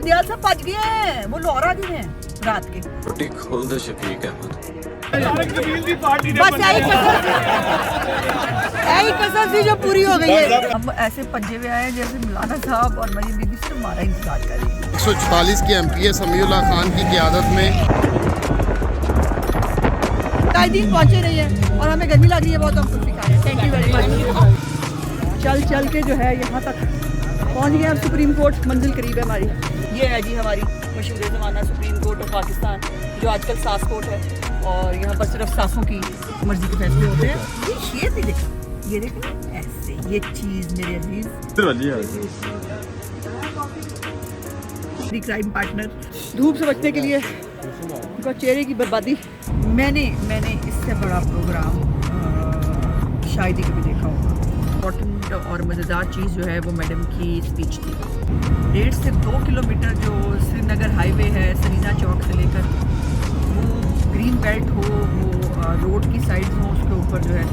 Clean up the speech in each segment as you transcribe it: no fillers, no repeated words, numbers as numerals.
दयाल साहब भज गए हैं, वो लाहौर आ गए हैं रात के। रोटी खोल दे शफीक अहमद। बस यही कसर थी जो पूरी हो गई है। हम ऐसे पंजे में आए जैसे मौलाना साहब और मरीम बीबी से हमारा इंतजार कर रही है। 144 के MPA समीउल्लाह खान की क़यादत में दिन पहुंचे नहीं है और हमें गर्मी लग रही है बहुत। हम कुछ सिखा रहे हैं। Thank you very much. चल चल के जो है यहाँ तक पहुँच गए हम। सुप्रीम कोर्ट मंजिल करीब है हमारी। ये है जी हमारी मशहूर ज़माना सुप्रीम कोर्ट ऑफ पाकिस्तान, जो आजकल सास कोर्ट है। और यहाँ पर सिर्फ सासों की मर्जी के फैसले होते हैं। ये शेर भी देखा, ये देखा ऐसे ये चीज़ मेरे अजीज क्राइम पार्टनर। धूप से बचने के लिए उनका चेहरे की बर्बादी। मैंने इससे बड़ा प्रोग्राम शायद ही कभी देखा होगा। इम्पोर्टेंट और मज़ेदार चीज़ जो है वो मैडम की स्पीच थी। 1.5 से 2 किलोमीटर जो श्रीनगर हाईवे है सरीना चौक से लेकर, वो ग्रीन बेल्ट हो, वो रोड की साइड हो, उसके ऊपर जो है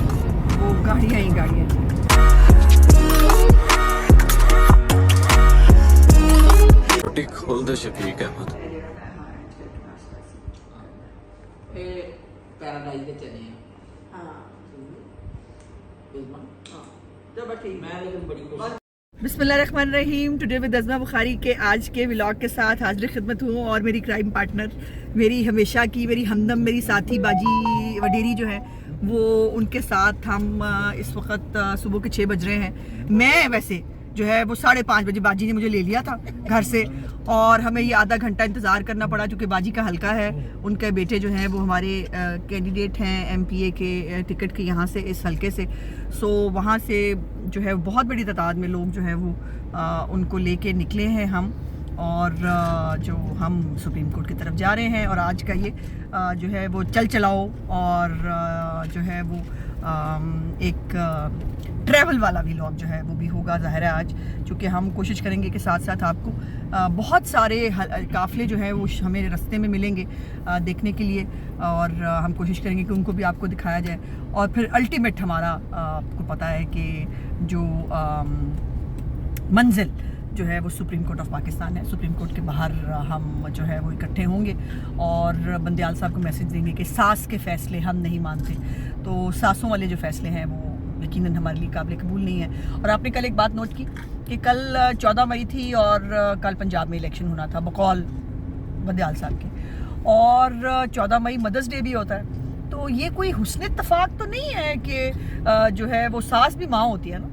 वो गाड़ियाँ ही गाड़ियाँ। रोटी खोल दे शफीक अहमद। पैराडाइज के चने हैं। बिस्मिल्लाहिर्रहमानिर्रहीम। टुडे विद अज़मा बुखारी के आज के व्लॉग के साथ हाजिर खिदमत हूँ। और मेरी क्राइम पार्टनर, मेरी हमेशा की, मेरी हमदम, मेरी साथी बाजी वडेरी जो है वो उनके साथ हम इस वक्त सुबह के 6 बज रहे हैं। मैं वैसे जो है वो 5:30 बजे बाजी ने मुझे ले लिया था घर से, और हमें ये आधा घंटा इंतज़ार करना पड़ा क्योंकि बाजी का हल्का है। उनके बेटे जो हैं वो हमारे कैंडिडेट हैं MPA के टिकट के यहाँ से, इस हल्के से। सो वहाँ से जो है बहुत बड़ी तादाद में लोग जो है वो उनको लेके निकले हैं हम, और जो हम सुप्रीम कोर्ट की तरफ जा रहे हैं। और आज का ये जो है वो चल चलाओ और जो है वो एक ट्रैवल वाला व्लॉग जो है वो भी होगा ज़ाहिर है आज, क्योंकि हम कोशिश करेंगे कि साथ साथ आपको बहुत सारे काफ़िले जो है वो हमें रास्ते में मिलेंगे देखने के लिए, और हम कोशिश करेंगे कि उनको भी आपको दिखाया जाए। और फिर अल्टीमेट हमारा आपको पता है कि जो मंजिल जो है वो सुप्रीम कोर्ट ऑफ पाकिस्तान है। सुप्रीम कोर्ट के बाहर हम जो है वो इकट्ठे होंगे और बंदियाल साहब को मैसेज देंगे कि सास के फ़ैसले हम नहीं मानते। तो सासों वाले जो फ़ैसले हैं वो यकीनन हमारे लिए काबिल कबूल नहीं है। और आपने कल एक बात नोट की कि कल 14 मई थी और कल पंजाब में इलेक्शन होना था बकौल बंदियाल साहब की, और 14 मई मदर्स डे भी होता है। तो ये कोई हुस्न इत्तफाक तो नहीं है कि जो है वो सास भी माँ होती है ना,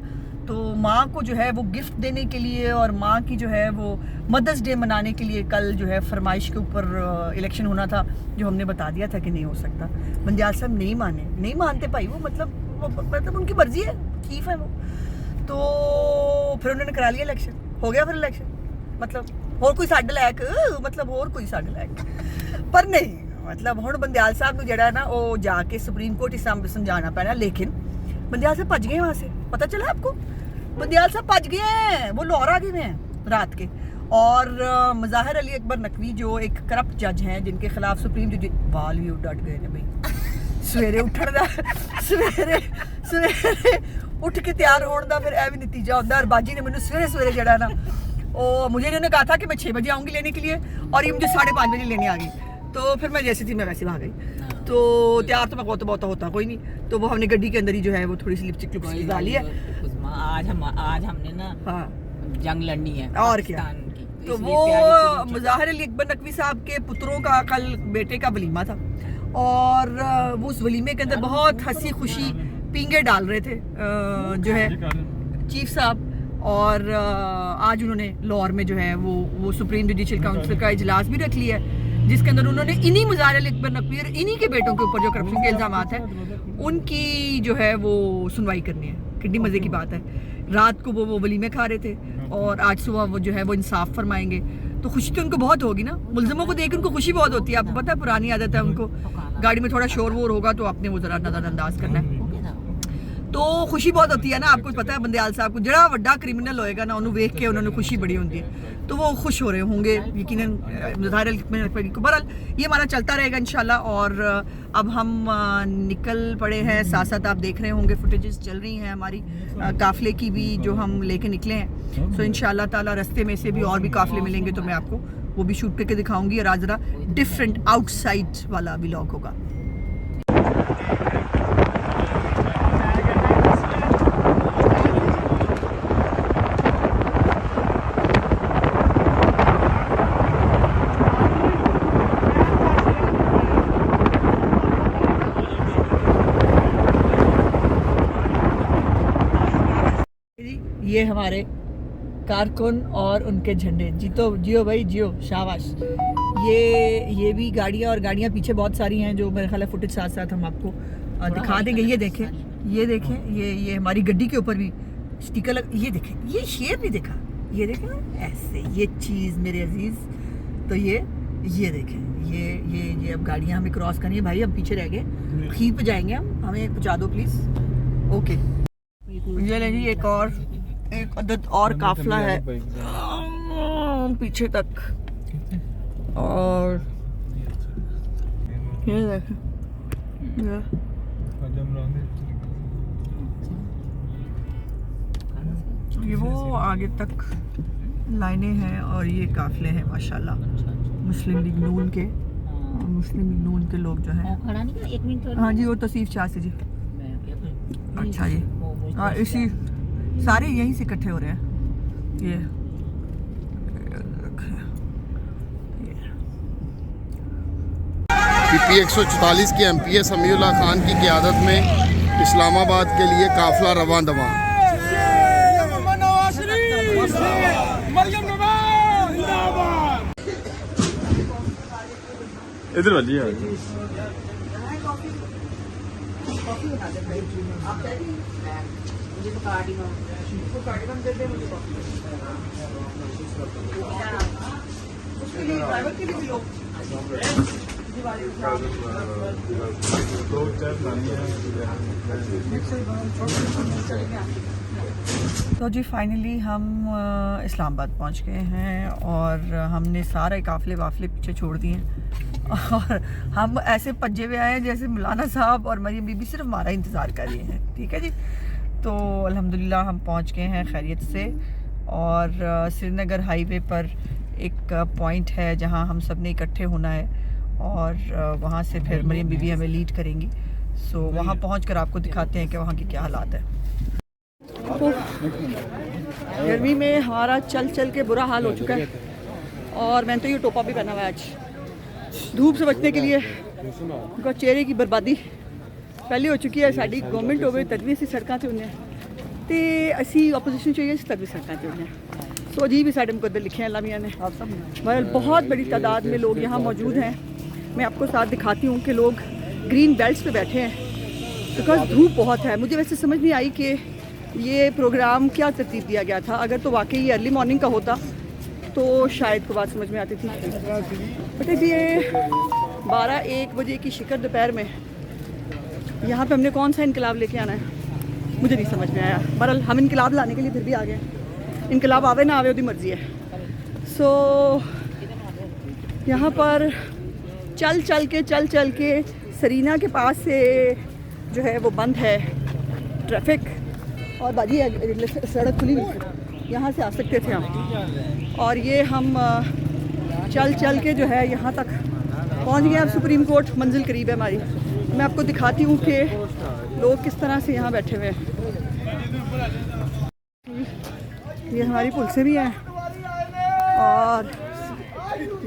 तो माँ को जो है वो गिफ्ट देने के लिए और माँ की जो है वो मदर्स डे मनाने के लिए कल जो है फरमाइश के ऊपर इलेक्शन होना था, जो हमने बता दिया था कि नहीं हो सकता। बंदियाल साहब नहीं मानते भाई, वो मतलब उनकी मर्जी है, कीफ है वो। तो फिर उन्होंने करा लिया इलेक्शन, हो गया फिर इलेक्शन। मतलब और कोई साढ़े लैक, मतलब और कोई साढ़े लैक पर नहीं, मतलब हुण बंदियाल साहब को जड़ा ना वो जाके सुप्रीम कोर्ट ही समझाना पैना। लेकिन बंदियाल साहब भज गए वहाँ से, पता चला आपको? बंदियाल साहब भज गए हैं, वो लाहौर आ गए हैं रात के। और मज़ाहिर अली अकबर नकवी जो एक करप्ट जज हैं, जिनके खिलाफ सुप्रीम जज बाल भी उड़ गए ने भाई। सवेरे उठण सवेरे उठ के तैयार होने का फिर ए भी नतीजा होता है। और बाजी ने मैंने सवेरे जड़ा ना, और मुझे इन्होंने कहा था कि मैं 6 बजे आऊँगी लेने के लिए, और ये मुझे 5:30 बजे लेने आ गई। तो फिर मैं जैसी थी मैं वैसे भाग गई। तो तैयार तो मैं बहुत होता कोई नहीं, तो वो हमने गड्डी के अंदर ही जो है वो थोड़ी सी लिपस्टिक डाली है। आज हमने ना जंग लड़नी है और क्या। तो वो मुज़ाहिर अली अकबर नकवी साहब के पुत्रों का कल बेटे का वलीमा था, और वो उस वलीमे के अंदर बहुत हंसी खुशी पींगे डाल रहे थे जो है चीफ साहब। और आज उन्होंने लाहौर में जो है वो सुप्रीम जुडिशल काउंसिल का इजलास भी रख लिया है, जिसके अंदर उन्होंने इन्हीं मुज़ाहिर अली अकबर नकवी और इन्हीं के बेटों के ऊपर जो करप्शन के इल्ज़ाम हैं उनकी जो है वो सुनवाई करनी है। कितनी मज़े की बात है। रात को वो वलीमे खा रहे थे और आज सुबह वो जो है वो इंसाफ फरमाएंगे। तो खुशी तो उनको बहुत होगी ना, मुल्ज़िमों को देख उनको खुशी बहुत होती है। आपको पता है पुरानी आदत है उनको, गाड़ी में थोड़ा शोर वोर होगा तो आपने वो ज़रा नज़रअंदाज करना है। तो खुशी बहुत होती है ना। आपको पता है बंदयाल साहब को जड़ा वड्डा क्रिमिनल होएगा ना उन्होंने वेख के उन्होंने खुशी बड़ी होती है, तो वो खुश हो रहे होंगे यकीनन। बहरहाल ये हमारा चलता रहेगा इंशाल्लाह। और अब हम निकल पड़े हैं, साथ साथ आप देख रहे होंगे फुटेजेस चल रही हैं हमारी काफ़िले की भी जो हम लेके निकले हैं। सो इंशाल्लाह ताला रास्ते में से भी और भी काफ़िले मिलेंगे तो मैं आपको वो भी शूट करके दिखाऊंगी और आज ज़रा डिफरेंट आउटसाइड वाला व्लॉग होगा। ये हमारे कारकुन और उनके झंडे, जीतो जियो भाई जियो, शाबाश। ये भी गाड़ियाँ और गाड़ियाँ पीछे बहुत सारी हैं जो मेरे ख्याल है फुटेज साथ साथ हम आपको दिखा देंगे। ये देखें ये हमारी गड्डी के ऊपर भी स्टिकर लग, ये देखें ये शेर नहीं देखा, ये देखें ना ऐसे ये चीज़ मेरे अजीज़। तो ये देखें ये अब गाड़ियाँ हमें क्रॉस करनी है भाई, हम पीछे रह गए, खीर पे जाएंगे हम, हमें पहुँचा दो प्लीज़। ओके ये ले जी एक अदद और काफिला है पीछे तक। और ये देखें ये वो आगे तक लाइनें हैं और ये काफिले हैं माशाल्लाह मुस्लिम लीग नून के। मुस्लिम लीग नून के लोग जो हैं, हाँ जी वो तौसीफ शाह से जी। अच्छा जी, और इसी सारे यहीं से इकट्ठे हो रहे हैं। ये पीपी 144 के एमपीए समीउल्लाह खान की क़यादत में इस्लामाबाद के लिए काफिला रवां दवां। इधर वाली है तो जी फाइनली हम इस्लामाबाद पहुंच गए हैं और हमने सारे काफ़िले वाफिले पीछे छोड़ दिए हैं और हम ऐसे पंजे में आए हैं जैसे मौलाना साहब और मरियम बीबी सिर्फ हमारा इंतज़ार कर रही हैं। ठीक है जी, तो अल्हम्दुलिल्लाह हम पहुंच गए हैं खैरियत से। और श्रीनगर हाईवे पर एक पॉइंट है जहां हम सब ने इकट्ठे होना है और वहां से फिर मरियम बीबी हमें लीड करेंगी। सो वहां पहुंचकर आपको दिखाते हैं कि वहां की क्या हालात है। गर्मी में हमारा चल चल के बुरा हाल हो चुका है और मैंने तो ये टोपा भी पहना हुआ है आज धूप से बचने के लिए। उनका चेहरे की बर्बादी पहले हो चुकी है। साड़ी गवर्नमेंट हो गई तक भी असी सड़कों से होने तो असी ओपोजिशन चाहिए तक भी सड़कों से होने। सो अजीब ही साढ़े मुकद्दर लिखे हैं अल्लाह मियां ने। मगर बहुत बड़ी तादाद में लोग यहाँ मौजूद हैं। मैं आपको साथ दिखाती हूँ कि लोग ग्रीन बेल्ट्स पे बैठे हैं बिकॉज धूप बहुत है। मुझे वैसे समझ नहीं आई कि ये प्रोग्राम क्या तरतीब दिया गया था। अगर तो वाकई ये अर्ली मॉर्निंग का होता तो शायद को बात समझ में आती थी। बट ये 12-1 बजे की शिकर दोपहर में यहाँ पे हमने कौन सा इनकलाब लेके आना है मुझे नहीं समझ में आया। बहरहाल हम इनकलाब लाने के लिए फिर भी आ गए। इनकलाब आवे ना आवे उसकी मर्जी है। सो यहाँ पर चल चल के सरीना के पास से जो है वो बंद है ट्रैफिक और बाजी सड़क खुली हुई, यहाँ से आ सकते थे हम। और ये हम चल के जो है यहाँ तक पहुँच गए। अब सुप्रीम कोर्ट मंजिल करीब है हमारी। मैं आपको दिखाती हूँ कि लोग किस तरह से यहाँ बैठे हुए हैं। ये हमारी पुलिसें भी हैं और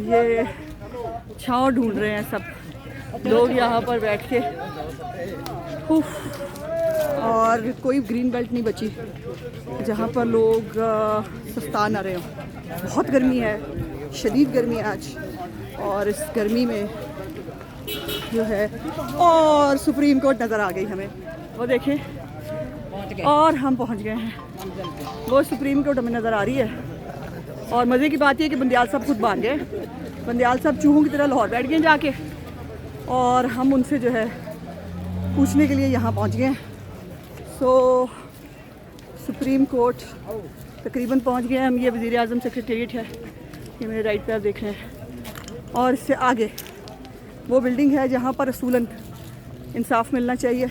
ये छाँव ढूंढ रहे हैं सब लोग यहाँ पर बैठ के। और कोई ग्रीन बेल्ट नहीं बची जहाँ पर लोग सस्ता ना रहे हों। बहुत गर्मी है, शदीद गर्मी है आज। और इस गर्मी में जो है और सुप्रीम कोर्ट नज़र आ गई हमें, वो देखें। और हम पहुँच गए हैं, वो सुप्रीम कोर्ट हमें नज़र आ रही है। और मज़े की बात यह कि बंदयाल साहब खुद भाग गए। बंदयाल साहब चूहों की तरह लाहौर बैठ गए जाके और हम उनसे जो है पूछने के लिए यहाँ पहुँच गए। सो सुप्रीम कोर्ट तकरीबन पहुंच गए हम। ये वज़ीर आज़म सेक्रेटेरिएट है, ये मेरे राइट पे आप देख रहे हैं। और इससे आगे वो बिल्डिंग है जहाँ पर असूलन इंसाफ मिलना चाहिए,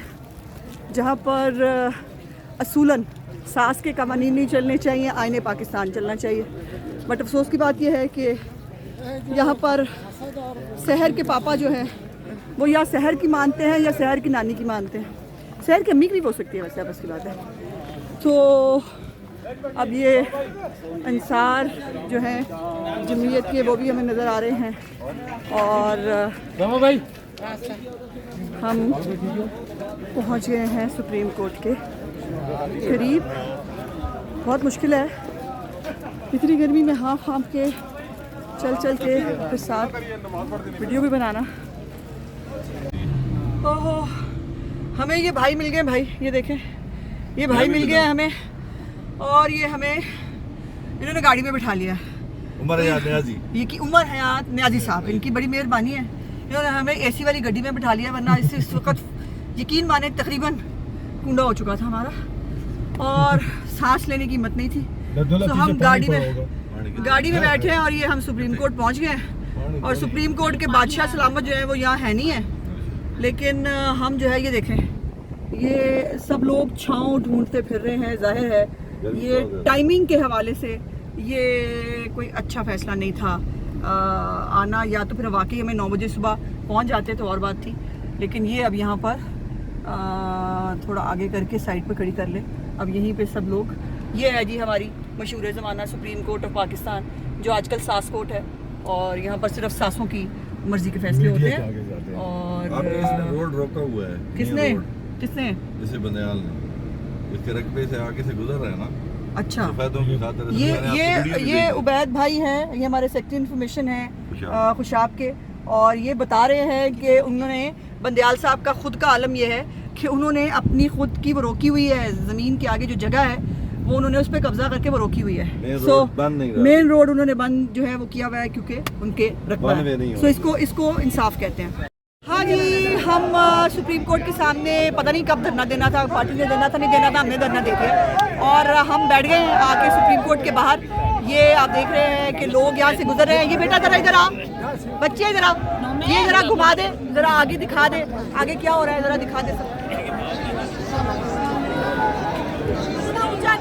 जहाँ पर असूलन सास के कवानीन नहीं चलने चाहिए, आईने पाकिस्तान चलना चाहिए। बट अफसोस की बात यह है कि यहाँ पर शहर के पापा जो हैं वो या शहर की मानते हैं या शहर की नानी की मानते हैं। शहर की अम्मी की भी हो सकती है वैसे, बस की बात है। तो अब ये अंसार जो हैं जमीयत के वो भी हमें नज़र आ रहे हैं और हम पहुँच गए हैं सुप्रीम कोर्ट के करीब। बहुत मुश्किल है इतनी गर्मी में हाँफ के चल के फिर साथ वीडियो भी बनाना। ओहो, हमें ये भाई मिल गए। भाई ये देखें, ये भाई मिल गए हमें और ये हमें इन्होंने गाड़ी में बिठा लिया। उमर हयात न्याजी, ये की उमर हयात न्याजी साहब, इनकी बड़ी मेहरबानी है, इन्होंने हमें एसी वाली गाड़ी में बिठा लिया, वरना इससे इस वक्त यकीन माने तकरीबन कूड़ा हो चुका था हमारा और सांस लेने की हिम्मत नहीं थी। तो हम गाड़ी में बैठे हैं और ये हम सुप्रीम कोर्ट पहुंच गए हैं। और सुप्रीम कोर्ट के बादशाह सलामत जो है वो यहाँ है नहीं है, लेकिन हम जो है ये देखें, ये सब लोग छाँव ढूंढते फिर रहे हैं। जाहिर है ये टाइमिंग के हवाले से ये कोई अच्छा फैसला नहीं था आना, या तो फिर वाकई हमें 9 बजे सुबह पहुंच जाते तो और बात थी। लेकिन ये अब यहाँ पर थोड़ा आगे करके साइड पे खड़ी कर ले। अब यहीं पे सब लोग, ये है जी हमारी मशहूर ज़माना सुप्रीम कोर्ट ऑफ पाकिस्तान, जो आजकल सास कोर्ट है और यहाँ पर सिर्फ सासों की मर्जी के फैसले होते हैं। और आपने इसने रोड रोका हुआ है। किसने किसने जैसे बंदयाल ने इसके रकबे से आगे से गुजर रहा है ना। अच्छा, सफेदों की खातिर ये उबैद भाई हैं, ये हमारे सेक्रेटरी इन्फॉर्मेशन हैं खुशाब के, और ये बता रहे हैं कि उन्होंने बंदयाल साहब का खुद का आलम ये है कि उन्होंने अपनी खुद की वो रोकी हुई है ज़मीन के आगे जो जगह है वो उन्होंने उस पर कब्जा करके वो रोकी हुई है। सो मेन रोड उन्होंने बंद जो है वो किया हुआ है क्योंकि उनके रकबा है। सो इसको इंसाफ कहते हैं। हाँ जी, हम सुप्रीम कोर्ट के सामने पता नहीं कब धरना देना था, पार्टी ने देना था नहीं देना था, हमने धरना दे दिया और हम बैठ गए हैं आके सुप्रीम कोर्ट के बाहर। ये आप देख रहे हैं कि लोग यहाँ से गुजर रहे हैं। ये बेटा जरा इधर आ, बच्चे इधर आ, ये जरा घुमा दे, जरा आगे दिखा दे, आगे क्या हो रहा है जरा दिखा दे।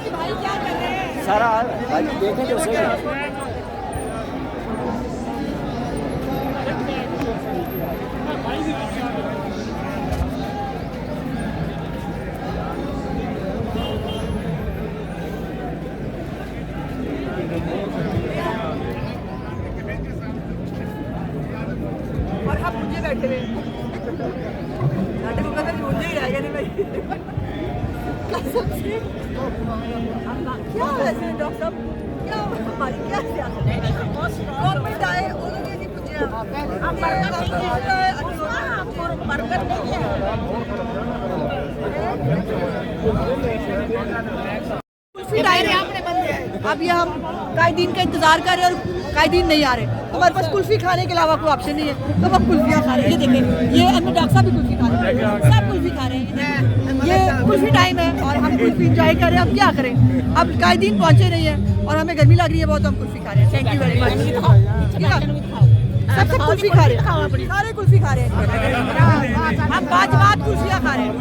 भाई क्या कर रहे हैं सारा देखें तो सही। और हम मुझे बैठे हुए नाटक को कदर मुझे ही आएगा नहीं भाई। क्या वैसे डॉक्टर साहब, क्या हमारी क्या गवर्नमेंट आए उन्होंने नहीं पूछा अब ये हम कायदीन का इंतजार कर रहे हैं और कायदीन नहीं आ रहे। हमारे पास कुल्फी खाने के अलावा कोई ऑप्शन नहीं है, तो हम कुल्फियाँ खा रहे हैं। ये देखें, ये अम्मी डॉक्टर साहब भी कुल्फी खा रहे हैं, सब कुल्फी खा रहे हैं। ये कुल्फी टाइम है और हम कुल्फी इंजॉय कर रहे हैं। अब क्या करें, अब कायदीन पहुँचे नहीं है और हमें गर्मी लग रही है बहुत, हम कुल्फी खा रहे हैं। Thank you very much. सब कुल्फी खा रहे हैं, सारे कुल्फी खा रहे हैं। हम बात कुल्फियाँ खा रहे हैं।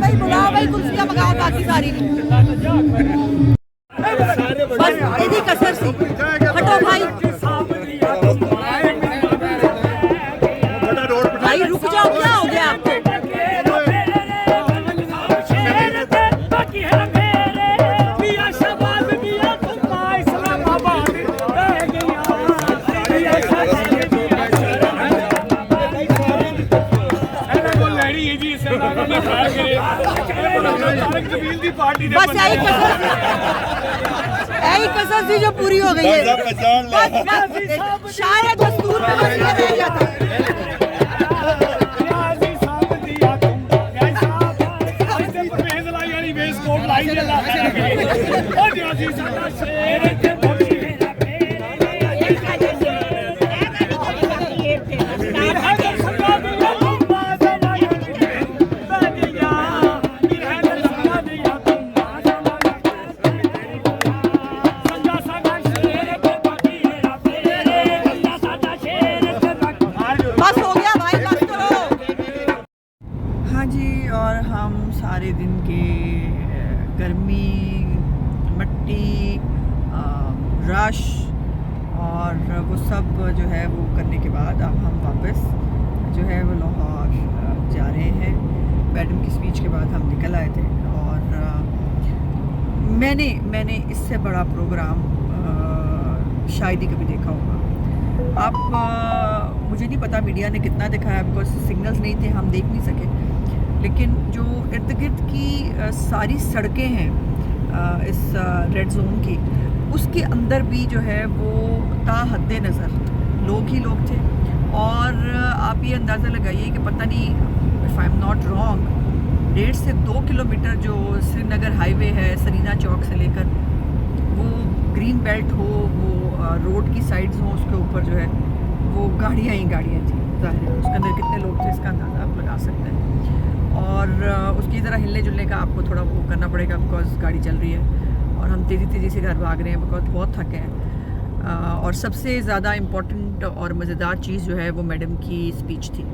भाई बुलाओ भाई, कुल्फियाँ मंगाओ, बाकी सारी बस यही कसर सी। हटो भाई, भाई रुक जाओ, क्या हो गया आपको? बस यही कसर थी जो पूरी हो गई है। शायद दस्तूर में रह जाता। मट्टी, रश और वो सब जो है वो करने के बाद अब हम वापस जो है वो लाहौर जा रहे हैं। मैडम की स्पीच के बाद हम निकल आए थे और मैंने इससे बड़ा प्रोग्राम शायद ही कभी देखा होगा। आप मुझे नहीं पता मीडिया ने कितना दिखाया, बिकॉज सिग्नल्स नहीं थे, हम देख नहीं सके। लेकिन जो इर्द गिर्द की सारी सड़कें हैं इस रेड जोन की, उसके अंदर भी जो है वो ताहद्दे नज़र लोग ही लोग थे। और आप ये अंदाज़ा लगाइए कि पता नहीं, if I am not wrong, 1.5 से 2 किलोमीटर जो श्रीनगर हाईवे है सरीना चौक से लेकर, वो ग्रीन बेल्ट हो, वो रोड की साइड्स हो, उसके ऊपर जो है वो गाड़ियाँ ही गाड़ियाँ थी। ज़ाहिर है उसके अंदर कितने लोग थे इसका अंदाज़ा आप लगा सकते हैं। और उसकी ज़रा हिलने जुलने का आपको थोड़ा वो करना पड़ेगा, बिकॉज गाड़ी चल रही है और हम तेज़ी से घर भाग रहे हैं, बिकॉज बहुत थके हैं। और सबसे ज़्यादा इम्पॉर्टेंट और मज़ेदार चीज़ जो है वो मैडम की स्पीच थी,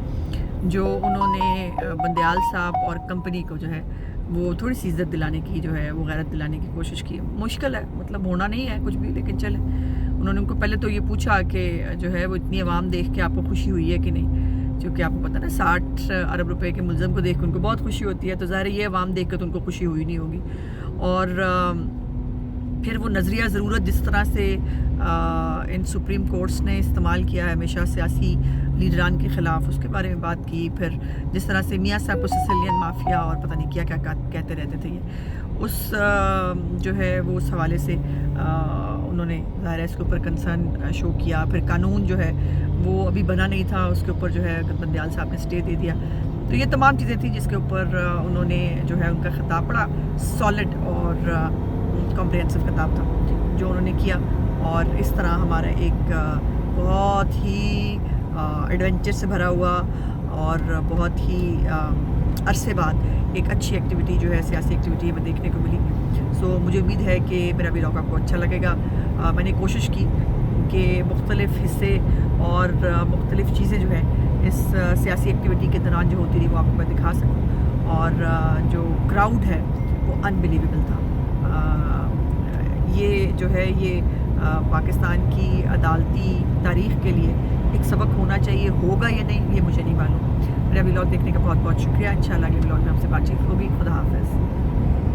जो उन्होंने बंदयाल साहब और कंपनी को जो है वो थोड़ी सी इज़्ज़त दिलाने की, जो है वो गैरत दिलाने की कोशिश की। मुश्किल है, मतलब होना नहीं है कुछ भी, लेकिन चले। उन्होंने उनको पहले तो ये पूछा कि जो है वो इतनी आवाम देख के आपको खुशी हुई है कि नहीं, क्योंकि आपको पता ना 60 अरब रुपए के मुल्ज़म को देख के उनको बहुत खुशी होती है, तो ज़ाहिर है ये आवाम देख के तो उनको खुशी हुई नहीं होगी। और फिर वो नज़रिया ज़रूरत जिस तरह से इन सुप्रीम कोर्ट्स ने इस्तेमाल किया है हमेशा सियासी लीडरान के ख़िलाफ़, उसके बारे में बात की। फिर जिस तरह से मियाँ साहब को सिसिलियन माफिया और पता नहीं क्या क्या कहते रहते थे, ये उस जो है वो उस हवाले से उन्होंने ज़ाहिर है इसके ऊपर कंसर्न शो किया। फिर कानून जो है वो अभी बना नहीं था, उसके ऊपर जो है बंदयाल साहब ने स्टे दे दिया। तो ये तमाम चीज़ें थी जिसके ऊपर उन्होंने जो है उनका ख़िताब बड़ा सॉलिड और कॉम्प्रिहेंसिव खिताब था जो उन्होंने किया। और इस तरह हमारा एक बहुत ही एडवेंचर से भरा हुआ और बहुत ही अरसे बाद एक अच्छी एक्टिविटी जो है सियासी एक्टिविटी हमें देखने को मिली। सो मुझे उम्मीद है कि मेरा व्लॉग आपको अच्छा लगेगा। मैंने कोशिश की कि मुख्तलिफ़ हिस्से और मुख्तलिफ़ चीज़ें जो है इस सियासी एक्टिविटी के दौरान जो होती रही वो आपको मैं दिखा सकूँ। और जो क्राउड है वो अनबिलीवेबल था। ये जो है ये पाकिस्तान की अदालती तारीख़ के लिए एक सबक होना चाहिए, होगा या नहीं ये मुझे नहीं मालूम। मेरा व्लॉग देखने का बहुत बहुत शुक्रिया। इंशाल्लाह अगले व्लॉग में आपसे बातचीत होगी। खुदा हाफ़िज़।